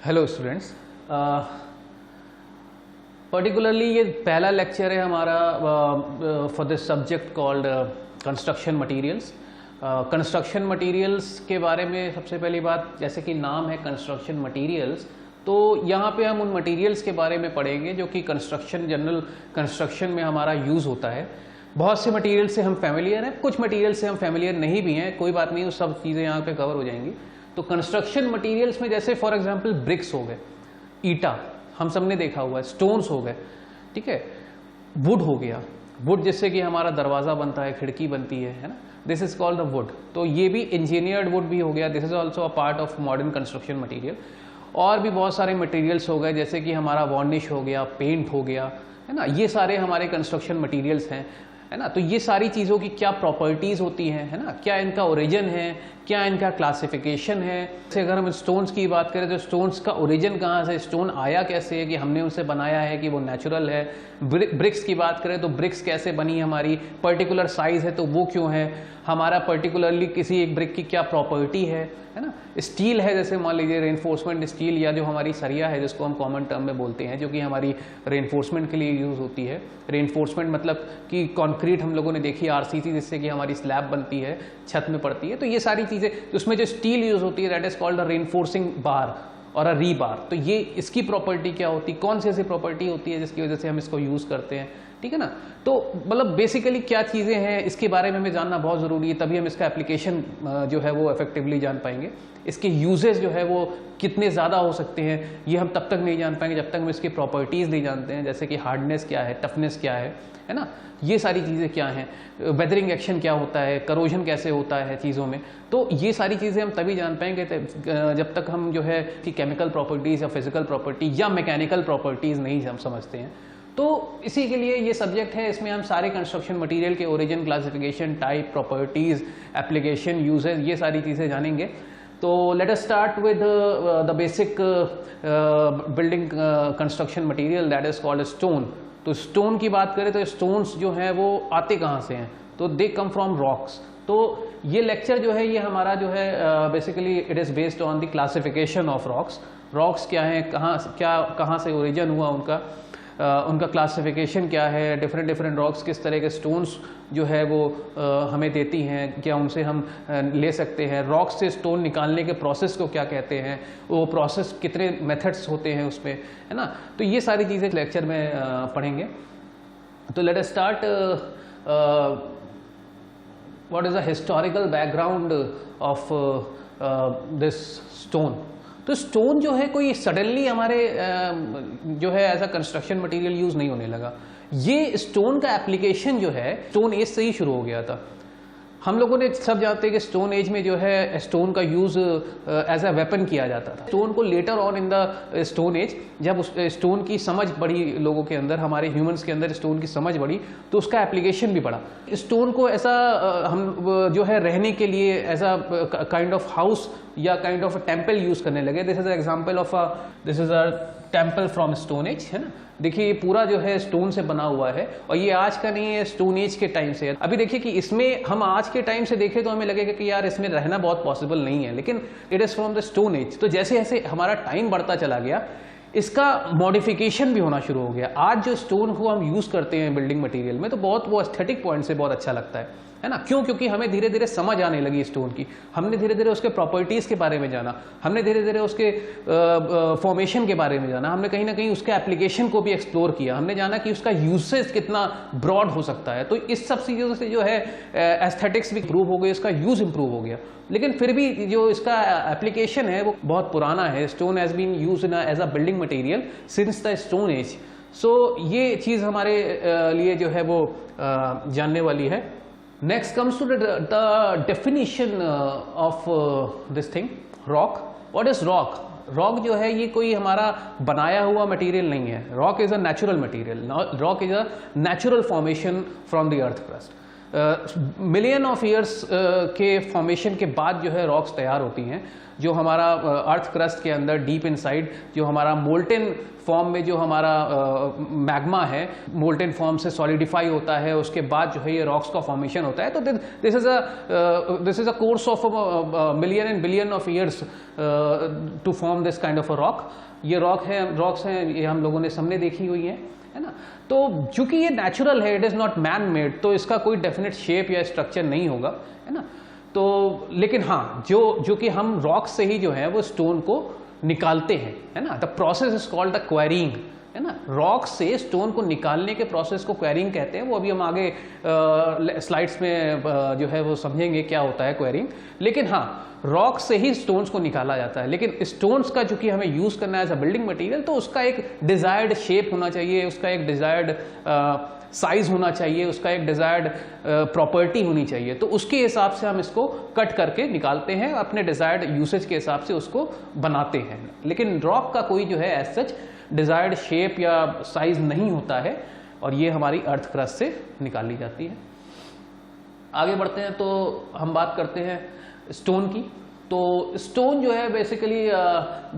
Hello students, particularly ये पहला lecture है हमारा for this subject called construction materials. Construction materials के बारे में सबसे पहली बात, जैसे कि नाम है कंस्ट्रक्शन मटेरियल्स, तो यहाँ पे हम उन मटेरियल्स के बारे में पढ़ेंगे जो कि कंस्ट्रक्शन, जनरल कंस्ट्रक्शन में हमारा यूज़ होता है। बहुत से मटेरियल से हम फैमिलियर हैं, कुछ मटेरियल से हम फैमिलियर नहीं भी हैं, कोई बात नहीं, वो सब चीज़ें यहाँ पे कवर हो जाएंगी। तो कंस्ट्रक्शन मटेरियल्स में जैसे फॉर एग्जांपल ब्रिक्स हो गए, ईटा हम सबने देखा हुआ है, स्टोन्स हो गए, ठीक है, वुड हो गया, वुड जिससे कि हमारा दरवाज़ा बनता है, खिड़की बनती है ना, this is called the wood. तो ये भी इंजीनियर्ड वुड भी हो गया, this is also a part of modern construction material. और भी बहुत सारे मटीरियल्स हो गए, जैसे कि हमारा वार्निश हो गया, पेंट हो गया, है ना, ये सारे हमारे कंस्ट्रक्शन मटीरियल्स हैं, है ना। तो ये सारी चीज़ों की क्या प्रॉपर्टीज़ होती हैं, है ना, क्या इनका ओरिजिन है, क्या इनका क्लासिफिकेशन है। जैसे अगर हम स्टोन्स की बात करें तो स्टोन्स का ओरिजिन कहाँ से, स्टोन आया कैसे है, कि हमने उसे बनाया है कि वो नेचुरल है। ब्रिक्स की बात करें तो ब्रिक्स कैसे बनी, हमारी पर्टिकुलर साइज़ है तो वो क्यों है, हमारा पर्टिकुलरली किसी एक ब्रिक की क्या प्रॉपर्टी है ना। स्टील है, जैसे मान लीजिए रेनफोर्समेंट स्टील, या जो हमारी सरिया है जिसको हम कॉमन टर्म में बोलते हैं, जो कि हमारी रेनफोर्समेंट के लिए यूज़ होती है। रेनफोर्समेंट मतलब कि कंक्रीट हम लोगों ने देखी आरसीसी, जिससे कि हमारी स्लैब बनती है, छत में पड़ती है। तो ये सारी चीज़ें, उसमें जो स्टील यूज़ होती है that is called a reinforcing bar or a rebar. तो ये इसकी प्रॉपर्टी क्या होती है, कौन सी ऐसी प्रॉपर्टी होती है जिसकी वजह से हम इसको यूज़ करते हैं, ठीक है ना। तो मतलब बेसिकली क्या चीज़ें हैं इसके बारे में हमें जानना बहुत ज़रूरी है, तभी हम इसका एप्लीकेशन जो है वो इफेक्टिवली जान पाएंगे। इसके यूजेस जो है वो कितने ज़्यादा हो सकते हैं ये हम तब तक नहीं जान पाएंगे जब तक हम इसकी प्रॉपर्टीज़ नहीं जानते हैं, जैसे कि हार्डनेस क्या है, टफनेस क्या है ना, ये सारी चीज़ें क्या हैं, वेदरिंग एक्शन क्या होता है, करोजन कैसे होता है चीज़ों में। तो ये सारी चीज़ें हम तभी जान पाएंगे जब तक हम जो है कि केमिकल प्रॉपर्टीज़ या फिजिकल प्रॉपर्टी या मैकेनिकल प्रॉपर्टीज़ नहीं हम समझते हैं। तो इसी के लिए ये सब्जेक्ट है, इसमें हम सारे कंस्ट्रक्शन मटेरियल के origin, classification, type, properties, application, uses, ये सारी चीज़ें जानेंगे। तो let us start with the basic building construction material that is called stone. तो स्टोन की बात करें तो स्टोन्स जो हैं वो आते कहाँ से हैं, तो दे कम फ्रॉम रॉक्स। तो ये लेक्चर जो है ये हमारा जो है basically it is based on the classification of rocks. Rocks क्या हैं, कहाँ से ओरिजिन हुआ उनका क्लासिफिकेशन क्या है, डिफरेंट रॉक्स किस तरह के स्टोन्स जो है वो हमें देती हैं, क्या उनसे हम ले सकते हैं, रॉक्स से स्टोन निकालने के प्रोसेस को क्या कहते हैं, वो प्रोसेस कितने मेथड्स होते हैं उसमें, है ना। तो ये सारी चीज़ें लेक्चर में पढ़ेंगे। तो let us start, what is the historical background of this stone. तो स्टोन जो है कोई सडनली हमारे जो है as a construction material use नहीं होने लगा। ये स्टोन का एप्लीकेशन जो है स्टोन एज से ही शुरू हो गया था। हम लोगों ने सब जानते हैं कि स्टोन एज में जो है स्टोन का यूज एज अ वेपन किया जाता था। स्टोन को later on in the stone as, जब उस स्टोन की समझ बढ़ी लोगों के अंदर, हमारे ह्यूमंस के अंदर स्टोन की समझ बढ़ी, तो उसका एप्लीकेशन भी बढ़ा। स्टोन को ऐसा हम जो है रहने के लिए as a kind of house या काइंड ऑफ टेम्पल यूज करने लगे। This is example of this is a temple from stone age, है ना। देखिए ये पूरा जो है स्टोन से बना हुआ है और ये आज का नहीं है, स्टोन एज के टाइम से है। अभी देखिए कि इसमें हम आज के टाइम से देखें तो हमें लगेगा कि यार इसमें रहना बहुत पॉसिबल नहीं है, लेकिन it is from the stone as. तो जैसे जैसे हमारा टाइम बढ़ता चला गया इसका मॉडिफिकेशन भी होना शुरू हो गया। आज जो स्टोन को हम यूज करते हैं बिल्डिंग मटेरियल में तो बहुत वो एस्थेटिक पॉइंट से बहुत अच्छा लगता है ना। क्यों? क्योंकि हमें धीरे धीरे समझ आने लगी स्टोन की, हमने धीरे धीरे उसके प्रॉपर्टीज के बारे में जाना, हमने धीरे धीरे उसके फॉर्मेशन के बारे में जाना, हमने कहीं ना कहीं उसके एप्लीकेशन को भी एक्सप्लोर किया, हमने जाना कि उसका यूसेज कितना ब्रॉड हो सकता है। तो इस सब चीज़ों से जो है एस्थेटिक्स भी इंप्रूव हो गई, इसका यूज इंप्रूव हो गया। लेकिन फिर भी जो इसका एप्लीकेशन है वो बहुत पुराना है। Stone has been used in as a building material since the stone age. So ये चीज़ हमारे लिए जो है वो जानने वाली है। Next comes to the definition of this thing, rock. What is rock? Rock जो है ये कोई हमारा बनाया हुआ मटेरियल नहीं है। Rock is a natural material, rock is a natural formation from the earth crust. Million of years के फॉर्मेशन के बाद जो है रॉक्स तैयार होती हैं, जो हमारा अर्थ क्रस्ट के अंदर डीप इनसाइड जो हमारा मोल्टेन फॉर्म में जो हमारा मैग्मा है, मोल्टेन फॉर्म से सॉलिडिफाई होता है, उसके बाद जो है ये रॉक्स का फॉर्मेशन होता है। तो this is a course of million and billion of years to form this kind of a rock. ये रॉक्स हैं, ये हम लोगों ने सामने देखी हुई है ना। तो चूंकि ये नेचुरल है, it is not man made, तो इसका कोई डेफिनेट शेप या स्ट्रक्चर नहीं होगा, है ना। तो लेकिन हाँ, जो कि हम रॉक से ही जो है वो स्टोन को निकालते हैं, है ना। The process is called the quarrying, है ना। रॉक से स्टोन को निकालने के प्रोसेस को क्वेरिंग कहते हैं। वो अभी हम आगे स्लाइड्स में जो है वो समझेंगे क्या होता है क्वेरिंग। लेकिन हाँ, रॉक से ही स्टोन्स को निकाला जाता है। लेकिन स्टोन्स का जो कि हमें यूज करना है एज अ बिल्डिंग मटेरियल, तो उसका एक डिजायर्ड शेप होना चाहिए, उसका एक डिजायर्ड साइज होना चाहिए, उसका एक डिजायर्ड प्रॉपर्टी होनी चाहिए। तो उसके हिसाब से हम इसको कट करके निकालते हैं, अपने डिजायर्ड यूसेज के हिसाब से उसको बनाते हैं। लेकिन रॉक का कोई जो है एज सच डिजायर्ड शेप या साइज नहीं होता है, और ये हमारी अर्थ क्रस्ट से निकाली जाती है। आगे बढ़ते हैं तो हम बात करते हैं स्टोन की। तो स्टोन जो है basically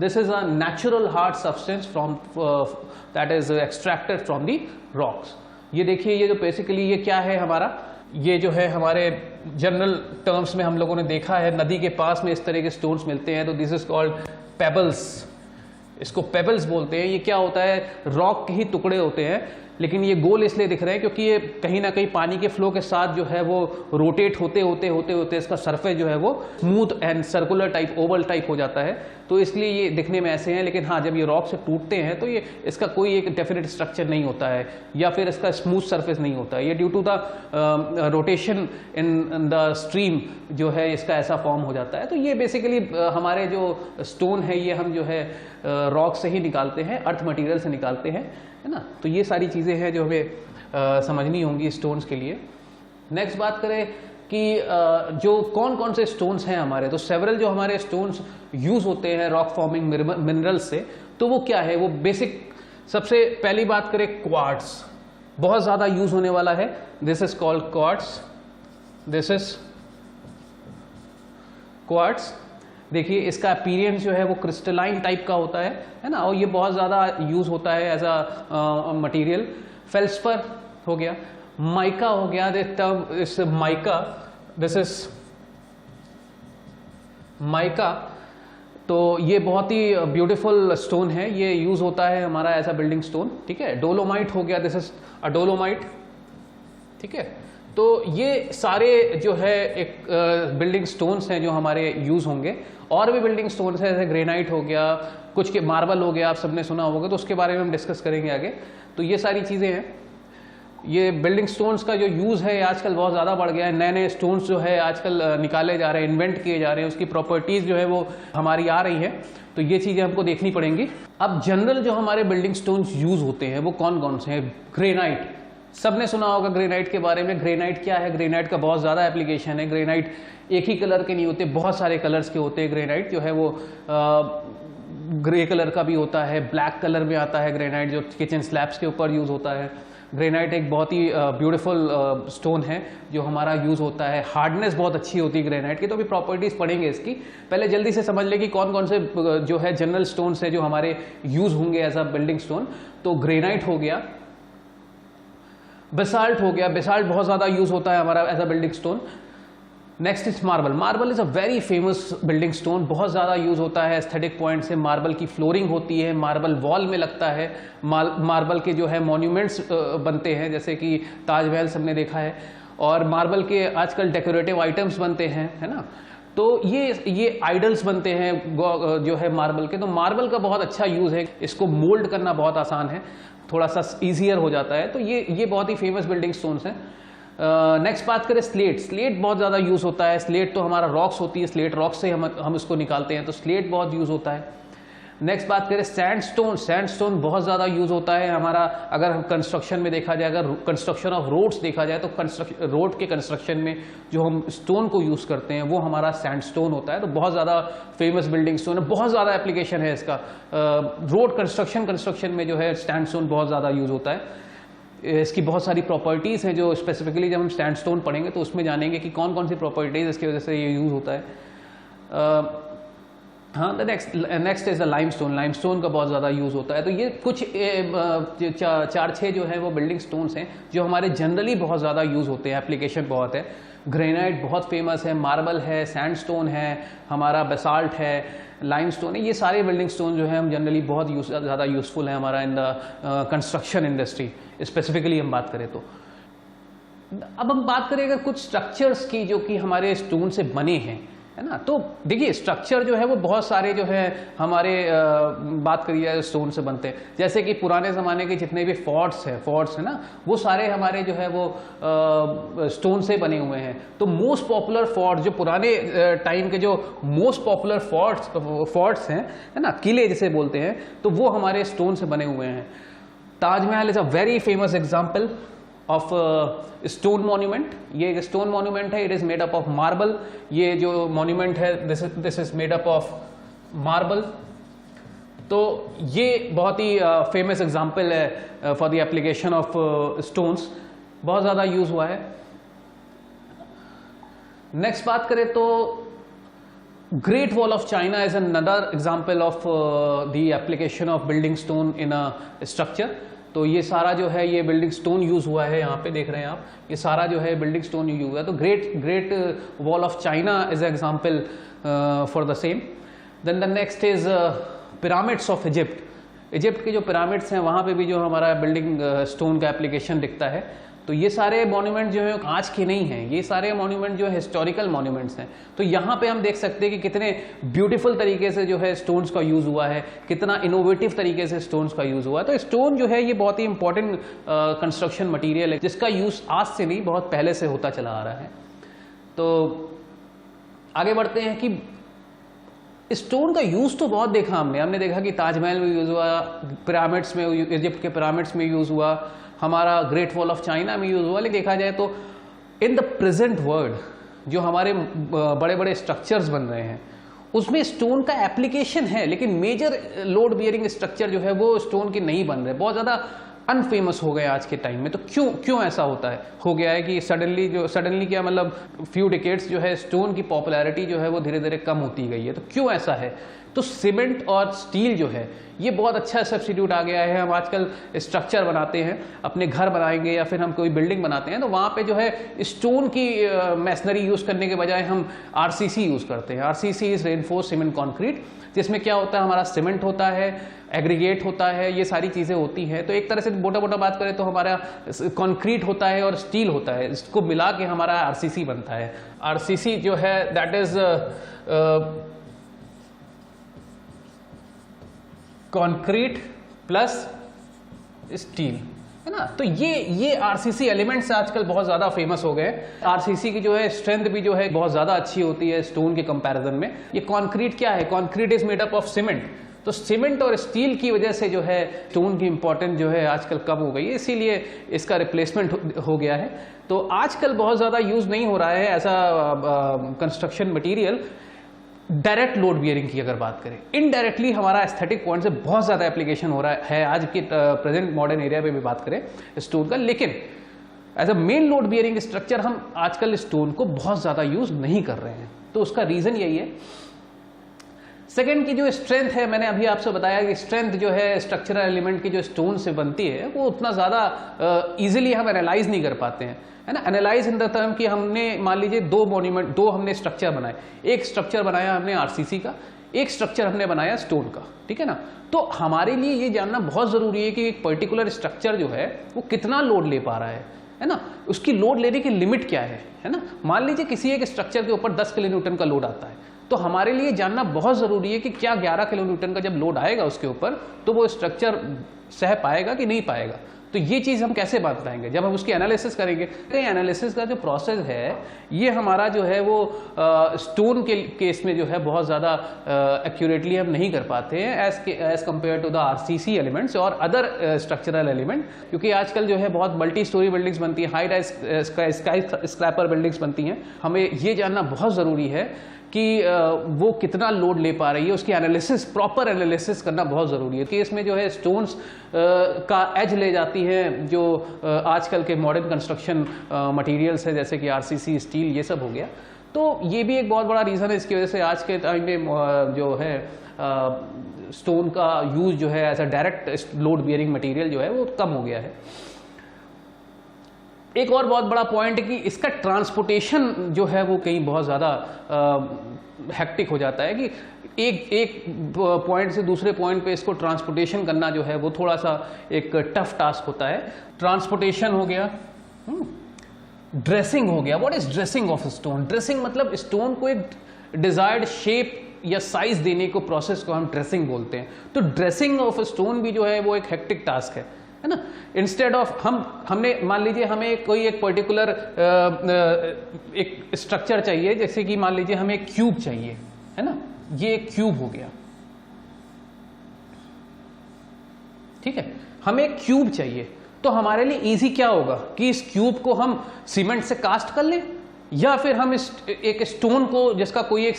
this is a natural hard substance from that is extracted from the rocks. ये देखिए, ये जो बेसिकली ये क्या है हमारा, ये जो है हमारे जनरल टर्म्स में हम लोगों ने देखा है, नदी के पास में इस तरह के स्टोन्स मिलते हैं, तो दिस इज कॉल्ड पेबल्स। इसको पेबल्स बोलते हैं। ये क्या होता है, रॉक के ही टुकड़े होते हैं, लेकिन ये गोल इसलिए दिख रहे हैं क्योंकि ये कहीं ना कहीं पानी के फ्लो के साथ जो है वो रोटेट होते होते इसका सरफेस जो है वो smooth and circular type, Oval type हो जाता है, तो इसलिए ये दिखने में ऐसे हैं। लेकिन हाँ, जब ये रॉक से टूटते हैं तो ये इसका कोई एक डेफिनेट स्ट्रक्चर नहीं होता है, या फिर इसका स्मूथ सरफेस नहीं होता है। ये due to the rotation in the stream जो है इसका ऐसा फॉर्म हो जाता है। तो ये बेसिकली हमारे जो स्टोन है ये हम जो है रॉक से ही निकालते हैं, अर्थ मटेरियल से निकालते हैं, है ना। तो ये सारी चीज़ें हैं जो हमें समझनी होंगी स्टोन्स के लिए। नेक्स्ट बात करें कि जो कौन कौन से स्टोन्स हैं हमारे, तो सेवरल जो हमारे स्टोन्स यूज होते हैं रॉक फॉर्मिंग मिनरल्स से, तो वो क्या है, वो बेसिक सबसे पहली बात करें क्वार्ट्स, बहुत ज़्यादा यूज होने वाला है। This is called quartz, this is quartz. देखिए इसका अपीयरेंस जो है वो क्रिस्टलाइन टाइप का होता है ना, और ये बहुत ज़्यादा यूज होता है एज अ मटीरियल। फेल्सपर हो गया, माइका हो गया, इस माइका, दिस इज माइका। तो ये बहुत ही ब्यूटीफुल स्टोन है, ये यूज होता है हमारा एज अ बिल्डिंग स्टोन, ठीक है। डोलोमाइट हो गया, दिस इज अ डोलोमाइट, ठीक है। तो ये सारे जो है एक बिल्डिंग स्टोन्स हैं जो हमारे यूज होंगे। और भी बिल्डिंग स्टोन्स हैं, जैसे ग्रेनाइट हो गया, कुछ के मार्बल हो गया, आप सबने सुना होगा, तो उसके बारे में हम डिस्कस करेंगे आगे। तो ये सारी चीज़ें हैं। ये बिल्डिंग स्टोन्स का जो यूज़ है आजकल बहुत ज़्यादा बढ़ गया है। नए नए स्टोन्स जो है आजकल निकाले जा रहे हैं, इन्वेंट किए जा रहे हैं, उसकी प्रॉपर्टीज़ जो है वो हमारी आ रही है, तो ये चीज़ें हमको देखनी पड़ेंगी। अब जनरल जो हमारे बिल्डिंग स्टोन्स यूज़ होते हैं वो कौन कौन से हैं। ग्रेनाइट, सबने सुना होगा ग्रेनाइट के बारे में। ग्रेनाइट क्या है, ग्रेनाइट का बहुत ज़्यादा एप्लीकेशन है। ग्रेनाइट एक ही कलर के नहीं होते, बहुत सारे कलर्स के होते हैं। ग्रेनाइट जो है वो ग्रे कलर का भी होता है, ब्लैक कलर में आता है ग्रेनाइट, जो किचन स्लैब्स के ऊपर यूज़ होता है। ग्रेनाइट एक बहुत ही ब्यूटीफुल स्टोन है जो हमारा यूज़ होता है। हार्डनेस बहुत अच्छी होती है ग्रेनाइट की, तो अभी प्रॉपर्टीज़ पढ़ेंगे इसकी। पहले जल्दी से समझ ले कि कौन कौन से जो है जनरल स्टोन्स है जो हमारे यूज़ होंगे एज अ बिल्डिंग स्टोन। तो ग्रेनाइट हो गया, बेसाल्ट हो गया, बेसाल्ट बहुत ज़्यादा यूज़ होता है हमारा as a building stone. Next is marble. Marble is a very famous building stone, बहुत ज़्यादा यूज़ होता है एस्थेटिक पॉइंट से। मार्बल की फ्लोरिंग होती है, मार्बल वॉल में लगता है, मार्बल के जो है मॉन्यूमेंट्स बनते हैं, जैसे कि ताजमहल सबने देखा है, और मार्बल के आजकल डेकोरेटिव आइटम्स बनते हैं, है ना। तो ये आइडल्स बनते हैं जो है मार्बल के। तो मार्बल का बहुत अच्छा यूज़ है, इसको मोल्ड करना बहुत आसान है, थोड़ा सा ईजियर हो जाता है। तो ये बहुत ही फेमस बिल्डिंग स्टोन्स हैं। नेक्स्ट बात करें स्लेट। स्लेट बहुत ज़्यादा यूज़ होता है। स्लेट तो हमारा रॉक्स होती है, स्लेट रॉक से हम इसको निकालते हैं, तो स्लेट बहुत यूज़ होता है। नेक्स्ट बात करें सैंडस्टोन। सैंडस्टोन बहुत ज़्यादा यूज़ होता है हमारा, अगर हम कंस्ट्रक्शन में देखा जाए, अगर कंस्ट्रक्शन ऑफ रोड्स देखा जाए, तो रोड के कंस्ट्रक्शन में जो हम स्टोन को यूज़ करते हैं वो हमारा सैंडस्टोन होता है। तो बहुत ज़्यादा फेमस बिल्डिंग स्टोन है, बहुत ज़्यादा एप्लीकेशन है इसका। रोड कंस्ट्रक्शन में जो है सैंडस्टोन बहुत ज़्यादा यूज़ होता है। इसकी बहुत सारी प्रॉपर्टीज़ हैं जो स्पेसिफिकली जब हम सैंडस्टोन पढ़ेंगे तो उसमें जानेंगे कि कौन कौन सी प्रॉपर्टीज़ इसकी वजह से ये यूज़ होता है। हाँ, the next is the limestone. Limestone का बहुत ज़्यादा यूज़ होता है। तो ये कुछ 4-6 जो है वो बिल्डिंग स्टोन्स हैं जो हमारे जनरली बहुत ज़्यादा यूज़ होते हैं, एप्लीकेशन बहुत है। ग्रेनाइट बहुत फेमस है, मार्बल है, सैंडस्टोन है, हमारा बेसाल्ट है, लाइमस्टोन है। ये सारे बिल्डिंग स्टोन जो है हम जनरली बहुत ज़्यादा यूज़फुल है हमारा in the construction industry, specifically हम बात करें तो। अब हम बात करें अगर कुछ स्ट्रक्चर्स की जो कि हमारे स्टोन से बने हैं, है ना, तो देखिए स्ट्रक्चर जो है वो बहुत सारे जो है हमारे बात करिए स्टोन से बनते हैं। जैसे कि पुराने ज़माने के जितने भी फोर्ट्स है ना, वो सारे हमारे जो है वो स्टोन से बने हुए हैं। तो मोस्ट पॉपुलर फोर्ट जो पुराने टाइम के जो मोस्ट पॉपुलर फोर्ट्स हैं, है ना, किले जिसे बोलते हैं, तो वो हमारे स्टोन से बने हुए हैं। Taj Mahal is a very famous example of stone monument. ये एक स्टोन मॉन्यूमेंट है, it is made up of marble. ये जो मॉन्यूमेंट है this is made up of marble. तो ये बहुत ही फेमस एग्जांपल है for the application of stones, बहुत ज़्यादा यूज हुआ है। नेक्स्ट बात करें तो great wall of China is another example of the application of building stone in a structure. तो ये सारा जो है ये बिल्डिंग स्टोन यूज हुआ है, यहाँ पे देख रहे हैं आप, ये सारा जो है बिल्डिंग स्टोन यूज हुआ है। तो great wall of China is example for the same. Then the next is pyramids of Egypt. Egypt के जो पिरामिड्स हैं वहाँ पे भी जो हमारा बिल्डिंग स्टोन का एप्लीकेशन दिखता है। तो ये सारे मॉन्यूमेंट जो है आज के नहीं हैं, ये सारे मॉन्यूमेंट जो है हिस्टोरिकल मॉन्यूमेंट्स हैं। तो यहाँ पे हम देख सकते हैं कि कितने ब्यूटीफुल तरीके से जो है स्टोन्स का यूज हुआ है, कितना इनोवेटिव तरीके से स्टोन्स का यूज हुआ है। तो स्टोन जो है ये बहुत ही इंपॉर्टेंट कंस्ट्रक्शन मटीरियल है जिसका यूज आज से नहीं बहुत पहले से होता चला आ रहा है। तो आगे बढ़ते हैं कि स्टोन का यूज तो बहुत देखा हमने देखा कि ताजमहल में यूज हुआ, पिरामिड्स में, इजिप्ट के पिरामिड्स में यूज हुआ, हमारा ग्रेट वॉल ऑफ चाइना में यूज हुआ। लेकिन देखा जाए तो इन द प्रेजेंट वर्ल्ड जो हमारे बड़े बड़े स्ट्रक्चर्स बन रहे हैं उसमें स्टोन का एप्लीकेशन है, लेकिन मेजर लोड बियरिंग स्ट्रक्चर जो है वो स्टोन के नहीं बन रहे, बहुत ज़्यादा अनफेमस हो गए आज के टाइम में। तो क्यों ऐसा होता है, हो गया है कि सडनली क्या मतलब फ्यू डिकेड्स जो है स्टोन की पॉपुलैरिटी जो है वो धीरे धीरे कम होती गई है। तो क्यों ऐसा है? तो सीमेंट और स्टील जो है ये बहुत अच्छा सब्स्टिट्यूट आ गया है। हम आजकल स्ट्रक्चर बनाते हैं, अपने घर बनाएंगे या फिर हम कोई बिल्डिंग बनाते हैं तो वहाँ पे जो है स्टोन की मैसनरी यूज करने के बजाय हम आरसीसी यूज करते हैं। RCC is reinforced cement concrete, जिसमें क्या होता है हमारा सीमेंट होता है, एग्रीगेट होता है, ये सारी चीजें होती हैं। तो एक तरह से मोटा बात करें तो हमारा कंक्रीट होता है और स्टील होता है, इसको मिला के हमारा आरसीसी बनता है। आरसीसी जो है that is concrete plus steel, है ना। तो ये आरसीसी एलिमेंट्स आजकल बहुत ज्यादा फेमस हो गए। आरसीसी की जो है स्ट्रेंथ भी जो है बहुत ज्यादा अच्छी होती है स्टोन के कंपैरिजन में। ये कंक्रीट क्या है? Concrete is made up of cement. तो सीमेंट और स्टील की वजह से जो है स्टोन की इंपॉर्टेंस जो है आजकल कम हो गई है, इसीलिए इसका रिप्लेसमेंट हो गया है। तो आजकल बहुत ज्यादा यूज नहीं हो रहा है ऐसा construction material. Direct load bearing की अगर बात करें, इनडायरेक्टली हमारा एस्थेटिक पॉइंट से बहुत ज्यादा एप्लीकेशन हो रहा है आज के प्रेजेंट मॉडर्न एरिया पे भी बात करें स्टोन का। लेकिन as a main load bearing structure हम आजकल स्टोन को बहुत ज्यादा यूज नहीं कर रहे हैं। तो उसका रीजन यही है। सेकेंड की जो स्ट्रेंथ है, मैंने अभी आपसे बताया कि स्ट्रेंथ जो है स्ट्रक्चरल एलिमेंट की जो स्टोन से बनती है वो उतना ज्यादा इजीली हम एनालाइज नहीं कर पाते हैं, है ना। एनालाइज इन द टर्म कि हमने मान लीजिए दो हमने स्ट्रक्चर बनाए, एक स्ट्रक्चर बनाया हमने आरसीसी का, एक स्ट्रक्चर हमने बनाया स्टोन का, ठीक है ना। तो हमारे लिए ये जानना बहुत जरूरी है कि एक पर्टिकुलर स्ट्रक्चर जो है वो कितना लोड ले पा रहा है ना, उसकी लोड लेने की लिमिट क्या है ना। मान लीजिए किसी एक स्ट्रक्चर के ऊपर 10 किलोन्यूटन का लोड आता है, तो हमारे लिए जानना बहुत जरूरी है कि क्या 11 किलोन्यूटन का जब लोड आएगा उसके ऊपर तो वो स्ट्रक्चर सह पाएगा कि नहीं पाएगा। तो ये चीज हम कैसे बात पाएंगे? जब हम उसकी एनालिसिस करेंगे। एनालिसिस का जो प्रोसेस है ये हमारा जो है वो स्टोन के केस में जो है बहुत ज्यादा एक्यूरेटली हम नहीं कर पाते हैं as compare to the RCC elements और अदर स्ट्रक्चरल एलिमेंट, क्योंकि आजकल जो है बहुत मल्टी स्टोरी बिल्डिंग्स बनती है, high rise sky scraper buildings बनती हैं। हमें ये जानना बहुत जरूरी है कि वो कितना लोड ले पा रही है, उसकी एनालिसिस, प्रॉपर एनालिसिस करना बहुत ज़रूरी है। केस में जो है स्टोन्स का एज ले जाती हैं जो आजकल के मॉडर्न कंस्ट्रक्शन मटेरियल्स है, जैसे कि आरसीसी, स्टील, ये सब हो गया। तो ये भी एक बहुत बड़ा रीज़न है, इसकी वजह से आज के टाइम में जो है स्टोन का यूज जो है as a direct load bearing material जो है वो कम हो गया है। एक और बहुत बड़ा पॉइंट है कि इसका ट्रांसपोर्टेशन जो है वो कहीं बहुत ज़्यादा हेक्टिक हो जाता है कि एक पॉइंट से दूसरे पॉइंट पे इसको ट्रांसपोर्टेशन करना जो है वो थोड़ा सा एक टफ टास्क होता है। ट्रांसपोर्टेशन हो गया, ड्रेसिंग हो गया। What is dressing of stone? Dressing मतलब स्टोन को एक डिजायर्ड शेप या साइज देने को, प्रोसेस को हम ड्रेसिंग बोलते हैं। तो ड्रेसिंग ऑफ स्टोन भी जो है वो एक हेक्टिक टास्क है ना। इंस्टेड ऑफ हमने मान लीजिए हमें कोई एक पर्टिकुलर एक स्ट्रक्चर चाहिए, जैसे कि मान लीजिए हमें एक क्यूब चाहिए, है ना, ये एक क्यूब हो गया, ठीक है, हमें एक क्यूब चाहिए। तो हमारे लिए इजी क्या होगा कि इस क्यूब को हम सीमेंट से कास्ट कर लें, या फिर हम एक स्टोन को जिसका कोई एक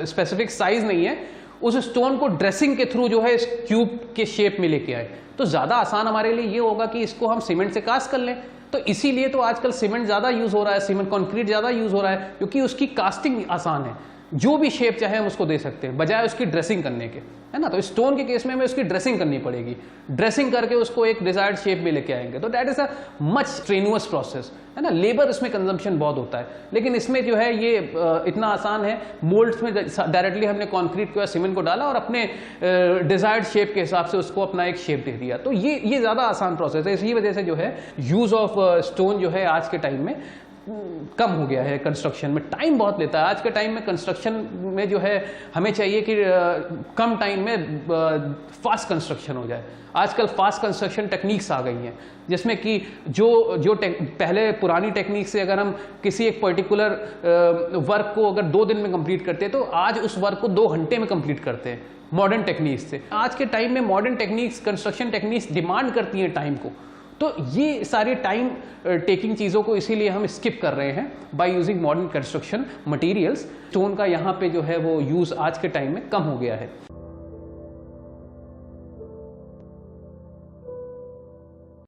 स्पेसिफिक साइज नहीं है, उस स्टोन को ड्रेसिंग के थ्रू जो है इस क्यूब के शेप में लेके आए। तो ज्यादा आसान हमारे लिए ये होगा कि इसको हम सीमेंट से कास्ट कर लें। तो इसीलिए तो आजकल सीमेंट ज्यादा यूज हो रहा है, सीमेंट कंक्रीट ज्यादा यूज हो रहा है, क्योंकि उसकी कास्टिंग आसान है, जो भी शेप चाहे हम उसको दे सकते हैं बजाय उसकी ड्रेसिंग करने के, है ना। तो स्टोन के केस में हमें उसकी ड्रेसिंग करनी पड़ेगी, ड्रेसिंग करके उसको एक डिजायर्ड शेप में लेके आएंगे। तो that is a much strenuous process, है ना, लेबर इसमें कंजम्पशन बहुत होता है। लेकिन इसमें जो है ये इतना आसान है, मोल्ड्स में डायरेक्टली हमने कंक्रीट को या सीमेंट को डाला और अपने डिजायर्ड शेप के हिसाब से उसको अपना एक शेप दे दिया। तो ये ज्यादा आसान प्रोसेस है। इसी वजह से जो है यूज ऑफ स्टोन जो है आज के टाइम में कम हो गया है। कंस्ट्रक्शन में टाइम बहुत लेता है। आज के टाइम में कंस्ट्रक्शन में जो है हमें चाहिए कि कम टाइम में फास्ट कंस्ट्रक्शन हो जाए। आजकल फास्ट कंस्ट्रक्शन टेक्निक्स आ गई हैं, जिसमें कि जो पहले पुरानी टेक्निक से अगर हम किसी एक पर्टिकुलर वर्क को अगर 2 दिन में कंप्लीट करते हैं, तो आज उस वर्क को 2 घंटे में कंप्लीट करते हैं मॉडर्न टेक्निक्स से। आज के टाइम में modern techniques, construction techniques demand करती हैं टाइम को। तो ये सारी टाइम टेकिंग चीज़ों को इसीलिए हम स्किप कर रहे हैं by using modern construction materials. Stone का यहाँ पे जो है वो यूज़ आज के टाइम में कम हो गया है।